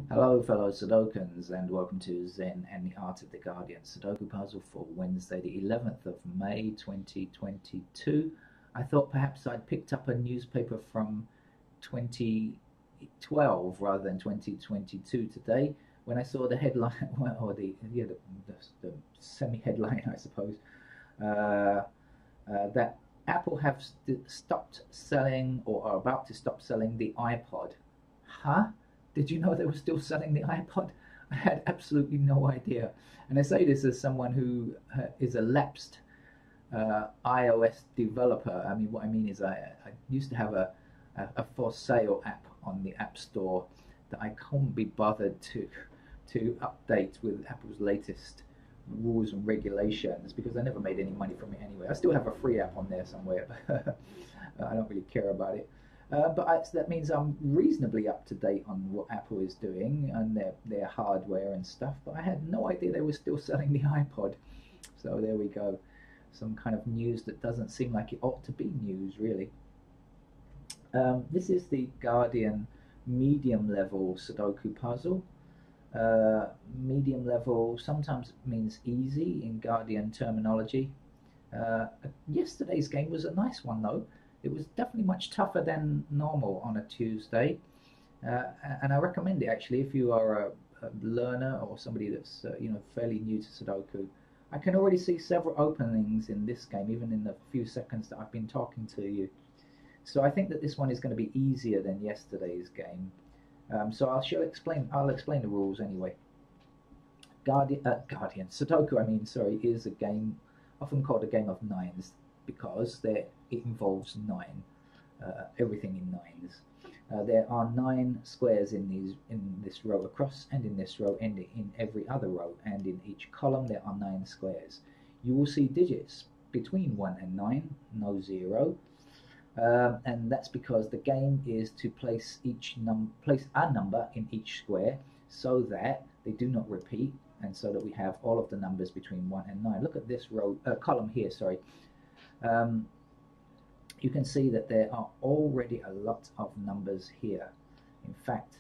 Hello, fellow Sudokans, and welcome to Zen and the Art of the Guardian Sudoku puzzle for Wednesday, the 11th of May 2022. I thought perhaps I'd picked up a newspaper from 2012 rather than 2022 today when I saw the headline, or the semi-headline, I suppose, uh, that Apple have stopped selling or are about to stop selling the iPod. Huh? Did you know they were still selling the iPod? I had absolutely no idea. And I say this as someone who is a lapsed iOS developer. I mean, what I mean is I used to have a for sale app on the App Store that I couldn't be bothered to update with Apple's latest rules and regulations because I never made any money from it anyway. I still have a free app on there somewhere, but I don't really care about it. So that means I'm reasonably up to date on what Apple is doing and their hardware and stuff. But I had no idea they were still selling the iPod. So there we go. Some kind of news that doesn't seem like it ought to be news, really. This is the Guardian medium level Sudoku puzzle. Medium level sometimes means easy in Guardian terminology. Yesterday's game was a nice one, though. It was definitely much tougher than normal on a Tuesday, and I recommend it actually if you are a learner or somebody that's fairly new to Sudoku. I can already see several openings in this game, even in the few seconds that I've been talking to you. So I think that this one is going to be easier than yesterday's game. So I'll explain the rules anyway. Guardian Sudoku, is a game often called a game of nines because it involves nine, everything in nines. There are 9 squares in this row across, and in this row, and in every other row, and in each column there are 9 squares. You will see digits between 1 and 9, no 0, and that's because the game is to place a number in each square so that they do not repeat, and so that we have all of the numbers between 1 and 9. Look at this column here. Sorry. You can see that there are already a lot of numbers here. In fact,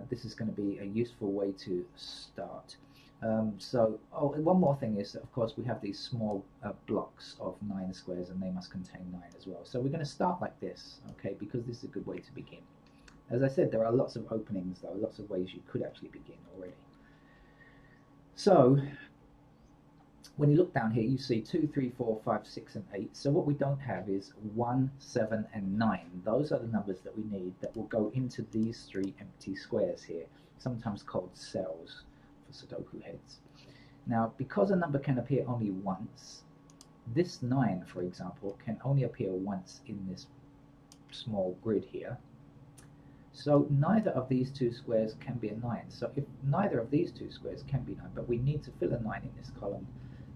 this is going to be a useful way to start. One more thing is that, of course, we have these small blocks of 9 squares, and they must contain 9 as well. So we're going to start like this, okay, because this is a good way to begin. As I said, there are lots of openings, though, lots of ways you could actually begin already. So when you look down here, you see 2, 3, 4, 5, 6, and 8. So what we don't have is 1, 7, and 9. Those are the numbers that we need that will go into these 3 empty squares here, sometimes called cells for Sudoku heads. Now, because a number can appear only once, this 9, for example, can only appear once in this small grid here. So neither of these 2 squares can be a 9. So if neither of these 2 squares can be 9, but we need to fill a 9 in this column,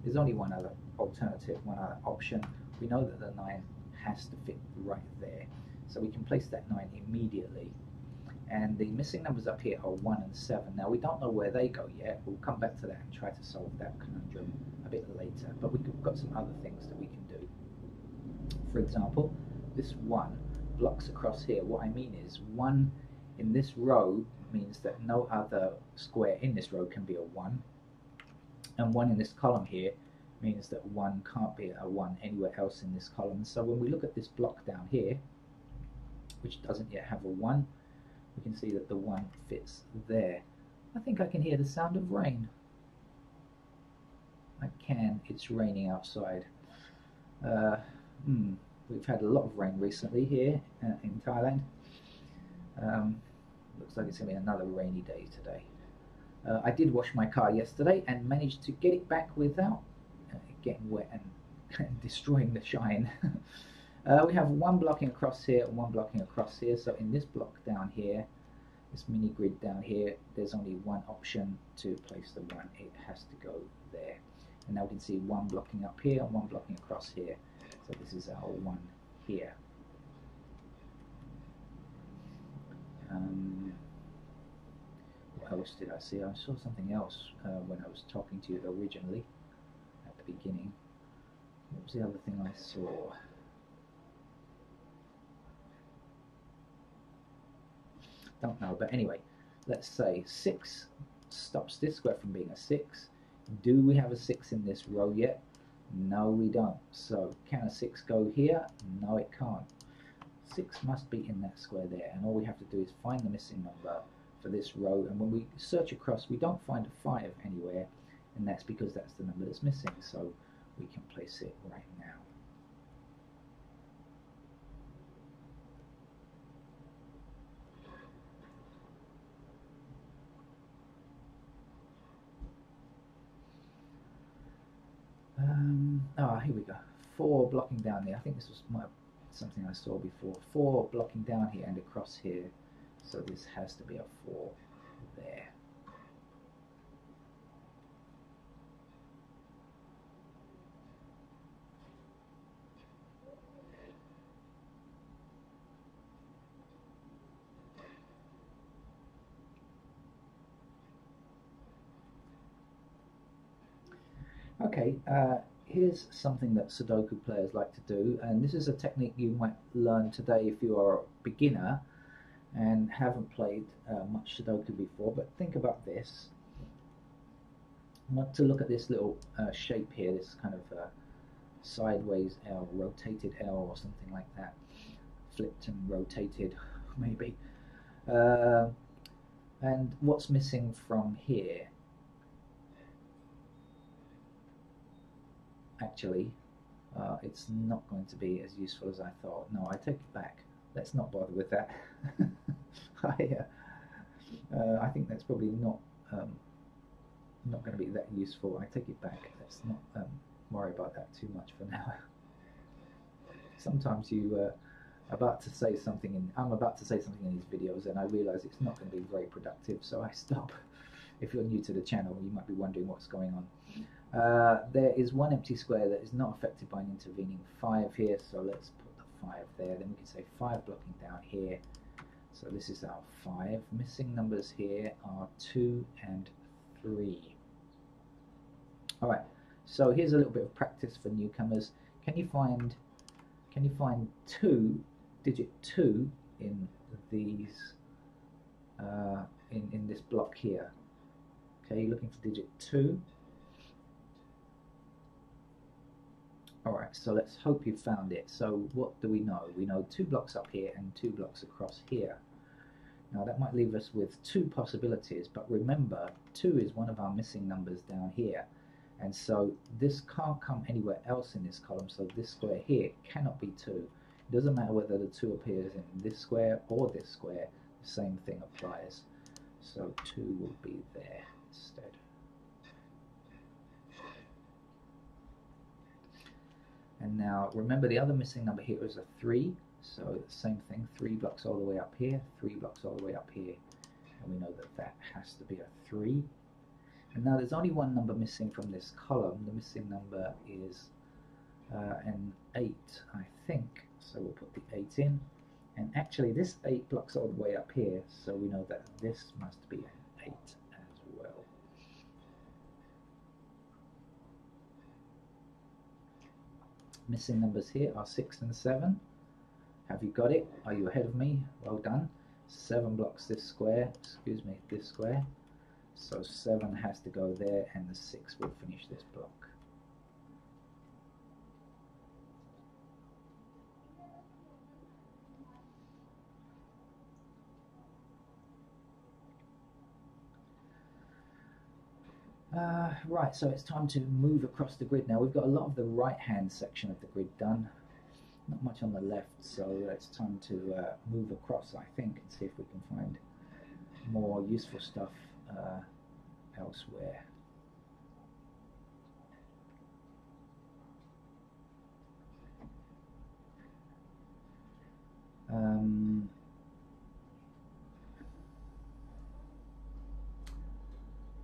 there's only one other alternative, one other option. We know that the 9 has to fit right there. So we can place that 9 immediately. And the missing numbers up here are 1 and 7. Now we don't know where they go yet. We'll come back to that and try to solve that conundrum a bit later. But we've got some other things that we can do. For example, this 1 blocks across here. What I mean is 1 in this row means that no other square in this row can be a 1. And 1 in this column here means that 1 can't be a 1 anywhere else in this column. So when we look at this block down here, which doesn't yet have a 1, we can see that the 1 fits there. I think I can hear the sound of rain. I can. It's raining outside. We've had a lot of rain recently here in Thailand. Looks like it's going to be another rainy day today. I did wash my car yesterday and managed to get it back without getting wet and destroying the shine. We have 1 blocking across here and 1 blocking across here. So in this block down here, this mini grid down here, there's only 1 option to place the 1. It has to go there. And now we can see 1 blocking up here and 1 blocking across here. So this is our 1 here. What else did I see? I saw something else when I was talking to you originally at the beginning. What was the other thing I saw? Don't know, but anyway, let's say 6 stops this square from being a 6. Do we have a 6 in this row yet? No, we don't. So can a 6 go here? No, it can't. 6 must be in that square there, and all we have to do is find the missing number for this row, and when we search across we don't find a 5 anywhere, and that's because that's the number that's missing, so we can place it right now. Here we go. 4 blocking down there. I think this was something I saw before. 4 blocking down here and across here. So this has to be a 4 there. Okay, here's something that Sudoku players like to do, and this is a technique you might learn today if you are a beginner and haven't played much Sudoku before, but think about this. I want to look at this little shape here, this kind of sideways L, rotated L or something like that, flipped and rotated maybe. And what's missing from here? Actually, it's not going to be as useful as I thought. No, I take it back. Let's not bother with that. I think that's probably not going to be that useful. I take it back. Let's not worry about that too much for now. Sometimes you about to say something, I'm about to say something in these videos, and I realise it's not going to be very productive, so I stop. If you're new to the channel, you might be wondering what's going on. There is one empty square that is not affected by an intervening 5 here, so let's put the 5 there. Then we can say 5 blocking down here. So this is our 5. Missing numbers here are 2 and 3. Alright, so here's a little bit of practice for newcomers. Can you find 2, digit 2 in these in this block here? Okay, you're looking for digit 2. Alright, so let's hope you found it. So what do we know? We know 2 blocks up here and 2 blocks across here. Now that might leave us with 2 possibilities, but remember 2 is one of our missing numbers down here, and so this can't come anywhere else in this column, so this square here cannot be 2. It doesn't matter whether the 2 appears in this square or this square, the same thing applies. So 2 will be there instead. And now remember the other missing number here is a 3, so the same thing, 3 blocks all the way up here, 3 blocks all the way up here, and we know that that has to be a 3. And now there's only one number missing from this column. The missing number is an 8, I think, so we'll put the 8 in, and actually this 8 blocks all the way up here, so we know that this must be an 8 as well. Missing numbers here are 6 and 7. Have you got it? Are you ahead of me? Well done. 7 blocks this square, this square. So 7 has to go there, and the 6 will finish this block. Right, so it's time to move across the grid now. We've got a lot of the right-hand section of the grid done, not much on the left, so it's time to move across, I think, and see if we can find more useful stuff elsewhere.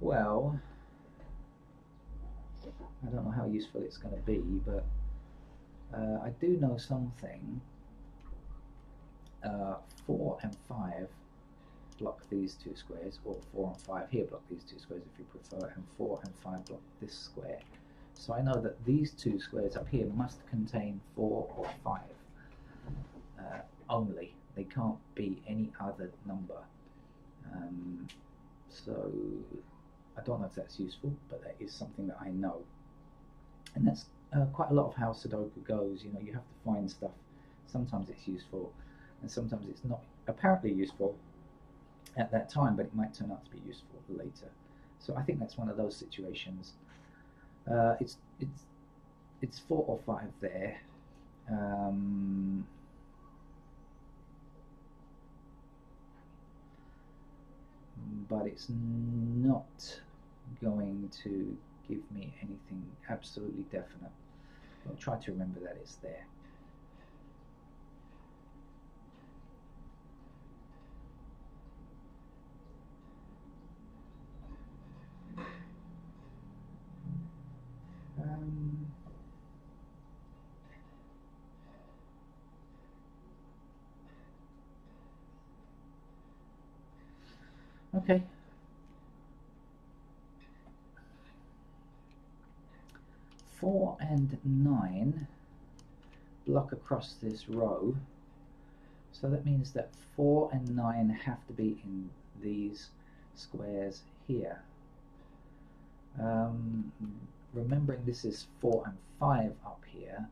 Well, I don't know how useful it's going to be, but I do know something. 4 and 5 block these 2 squares, or 4 and 5 here block these 2 squares if you prefer, and 4 and 5 block this square. So I know that these 2 squares up here must contain 4 or 5 only. They can't be any other number. So I don't know if that's useful, but that is something that I know. And that's quite a lot of how Sudoku goes. You know, you have to find stuff. Sometimes it's useful, and sometimes it's not apparently useful at that time, but it might turn out to be useful later. So I think that's one of those situations. It's 4 or 5 there. But it's not going to give me anything absolutely definite. I'll try to remember that it's there. Okay. Four and 9 block across this row, so that means that 4 and 9 have to be in these squares here. Remembering this is 4 and 5 up here,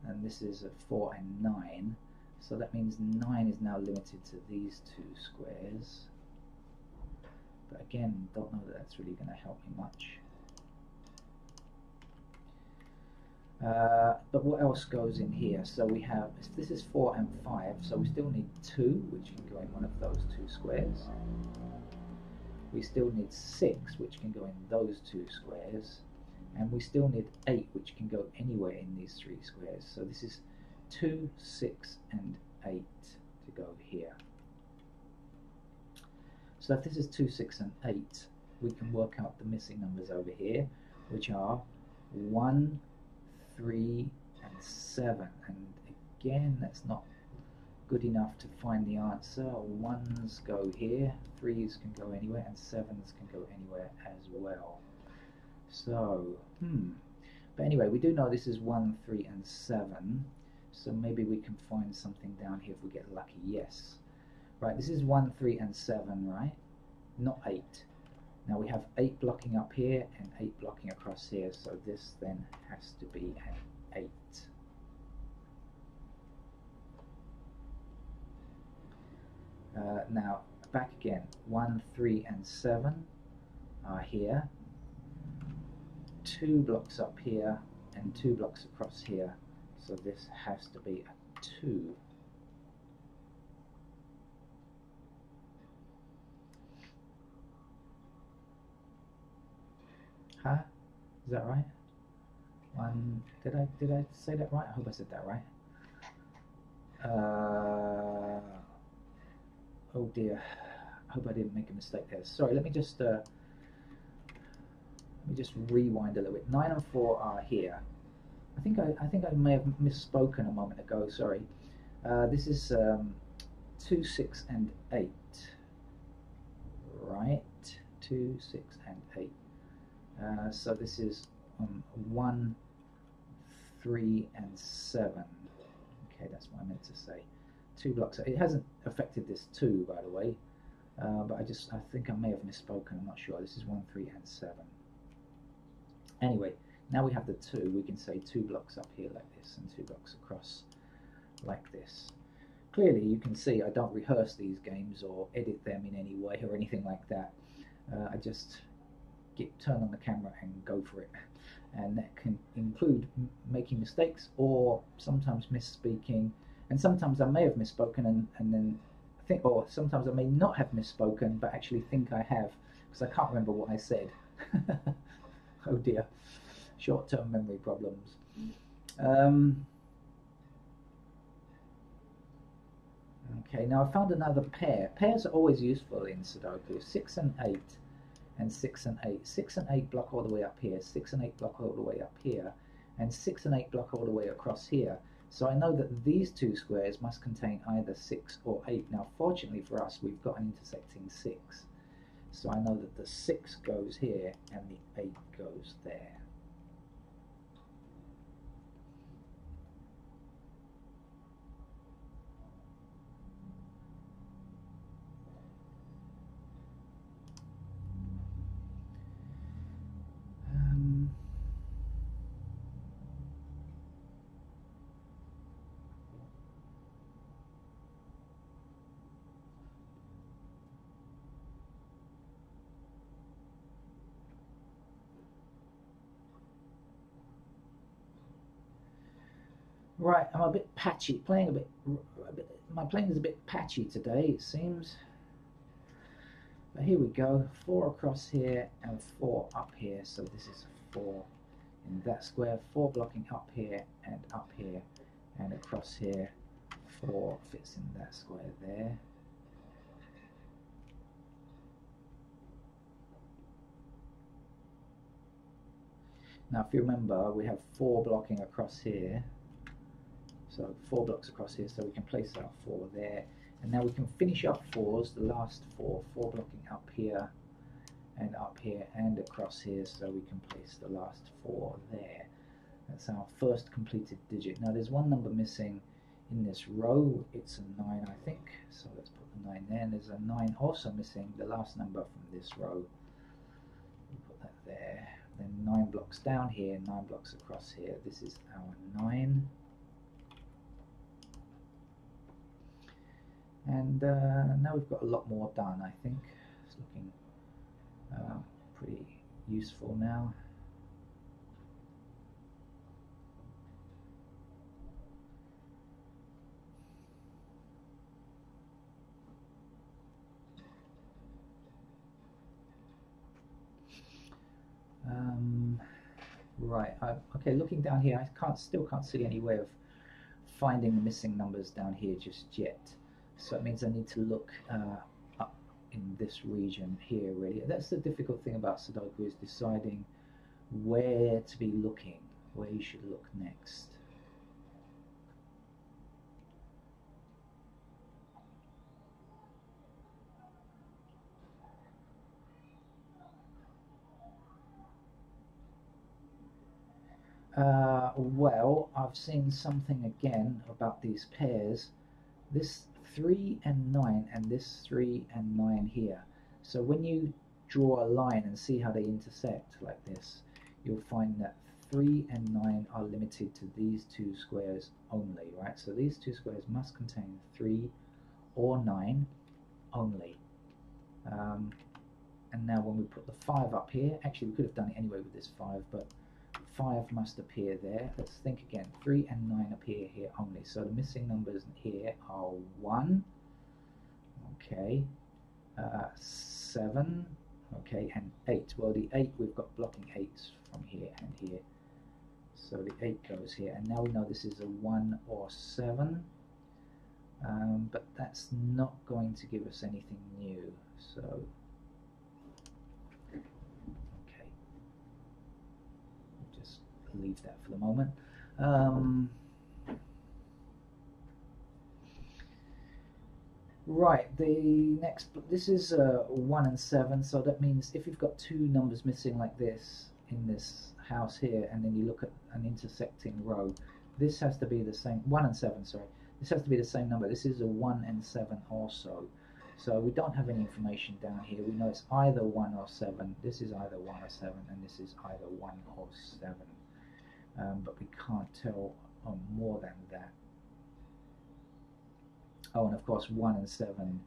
and this is a 4 and 9, so that means 9 is now limited to these 2 squares. But again, don't know that that's really going to help me much. But what else goes in here? So we have, this is 4 and 5, so we still need 2, which can go in one of those 2 squares. We still need 6, which can go in those 2 squares. And we still need 8, which can go anywhere in these 3 squares. So this is 2, 6, and 8 to go here. So if this is 2, 6, and 8, we can work out the missing numbers over here, which are 1, 3, and 7. And again, that's not good enough to find the answer. 1s go here, 3s can go anywhere, and 7s can go anywhere as well. So, but anyway, we do know this is 1, 3, and 7. So maybe we can find something down here if we get lucky. Yes. Right, this is 1, 3, and 7, right? Not 8. Now we have 8 blocking up here and 8 blocking across here, so this then has to be an 8. Now back again, 1, 3, and 7 are here. 2 blocks up here and 2 blocks across here, so this has to be a 2. Huh? Is that right? One. Did I say that right? I hope I said that right. Oh dear. I hope I didn't make a mistake there. Sorry. Let me just rewind a little bit. 9 and 4 are here. I think I may have misspoken a moment ago. Sorry. This is 2, 6, and 8. Right. 2, 6, and 8. So this is 1, 3, and 7. Okay, that's what I meant to say. 2 blocks. It hasn't affected this 2, by the way, but I think I may have misspoken. I'm not sure. This is 1, 3, and 7. Anyway, now we have the 2. We can say 2 blocks up here like this and 2 blocks across like this. Clearly, you can see I don't rehearse these games or edit them in any way or anything like that. I just turn on the camera and go for it, and that can include making mistakes or sometimes misspeaking, and sometimes I may have misspoken and then think, or sometimes I may not have misspoken but actually think I have, because I can't remember what I said. Oh dear, short-term memory problems. Okay, now I found another pair. Pairs are always useful in Sudoku. 6 and 8 and 6 and 8. 6 and 8 block all the way up here, 6 and 8 block all the way up here, and 6 and 8 block all the way across here. So I know that these 2 squares must contain either 6 or 8. Now fortunately for us, we've got an intersecting 6. So I know that the 6 goes here and the 8 goes there. Right, I'm a bit patchy, my playing is a bit patchy today, it seems. But here we go, 4 across here and 4 up here, so this is 4 in that square, 4 blocking up here and across here, 4 fits in that square there. Now if you remember, we have 4 blocking across here, so 4 blocks across here, so we can place our 4 there. And now we can finish up 4s, the last 4 blocking up here and across here, so we can place the last 4 there. That's our first completed digit. Now there's one number missing in this row, it's a 9 I think, so let's put the 9 there, and there's a 9 also missing, the last number from this row. We'll put that there. Then 9 blocks down here, 9 blocks across here, this is our 9. And now we've got a lot more done, I think. It's looking pretty useful now. Right, okay, looking down here, I still can't see any way of finding the missing numbers down here just yet. So it means I need to look up in this region here, really. That's the difficult thing about Sudoku, is deciding where to be looking, where you should look next. Well, I've seen something again about these pairs. This 3 and 9 and this 3 and 9 here. So when you draw a line and see how they intersect like this, you'll find that 3 and 9 are limited to these 2 squares only, right? So these 2 squares must contain 3 or 9 only. And now when we put the 5 up here, actually we could have done it anyway with this 5, but 5 must appear there. Let's think again. 3 and 9 appear here only. So the missing numbers here are 1, okay, 7, okay, and 8. Well, the 8, we've got blocking 8s from here and here. So the 8 goes here. And now we know this is a 1 or 7. But that's not going to give us anything new. So leave that for the moment. Right, the next, this is 1 and 7, so that means if you've got 2 numbers missing like this in this house here, and then you look at an intersecting row, this has to be the same, 1 and 7, sorry, this has to be the same number. This is a 1 and 7 also. So we don't have any information down here. We know it's either 1 or 7. This is either 1 or 7, and this is either 1 or 7. But we can't tell more than that. Oh, and of course 1 and 7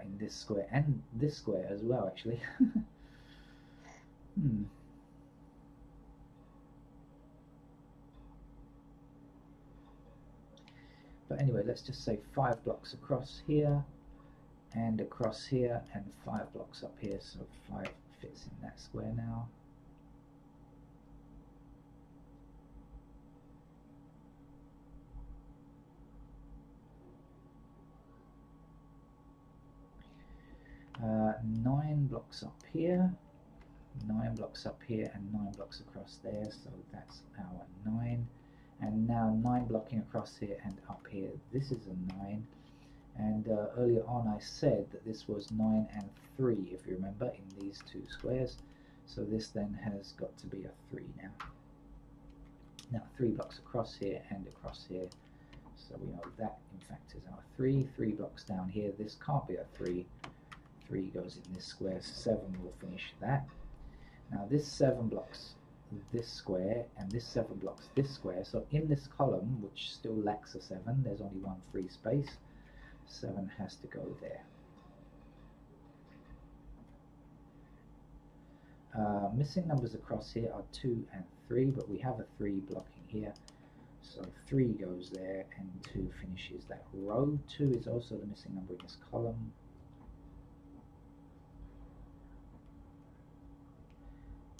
in this square, and this square as well, actually. But anyway, let's just say 5 blocks across here, and across here, and 5 blocks up here, so 5 fits in that square now. Uh, 9 blocks up here, 9 blocks up here, and 9 blocks across there, so that's our 9. And now 9 blocking across here and up here, this is a 9. And earlier on I said that this was 9 and 3, if you remember, in these 2 squares. So this then has got to be a 3 now. Now 3 blocks across here and across here, so we know that in fact is our 3. 3 blocks down here, this can't be a 3. 3 goes in this square, 7 will finish that. Now this 7 blocks this square, and this 7 blocks this square, so in this column, which still lacks a 7, there's only one free space, 7 has to go there. Missing numbers across here are 2 and 3, but we have a 3 blocking here, So 3 goes there and 2 finishes that row. 2 is also the missing number in this column.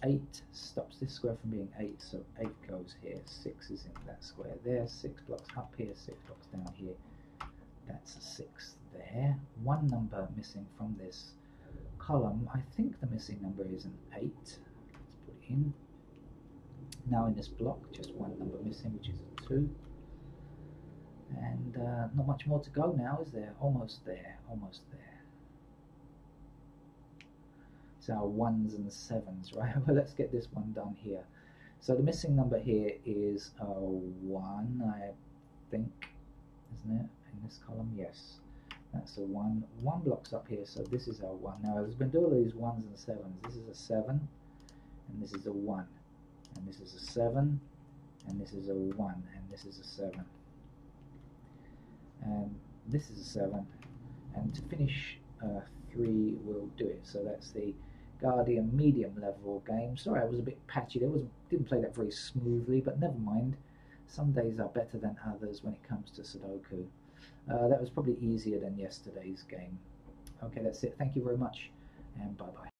8 stops this square from being 8, so 8 goes here. 6 is in that square there. 6 blocks up here, 6 blocks down here. That's a 6 there. 1 number missing from this column. I think the missing number is an 8. Let's put it in. Now in this block, just 1 number missing, which is a 2. And not much more to go now, is there? Almost there, almost there. It's our 1s and 7s, right? Well, let's get this one done here. So the missing number here is a 1, I think, isn't it? In this column, yes. That's a 1. 1 blocks up here, so this is our 1. Now, as we've been doing all these 1s and 7s, this is a 7, and this is a 1. And this is a 7, and this is a 1, and this is a 7. And this is a 7, and to finish 3 will do it. So that's the Guardian medium level game. Sorry, I was a bit patchy. Didn't play that very smoothly, but never mind. Some days are better than others when it comes to Sudoku. That was probably easier than yesterday's game. Okay, that's it. Thank you very much, and bye-bye.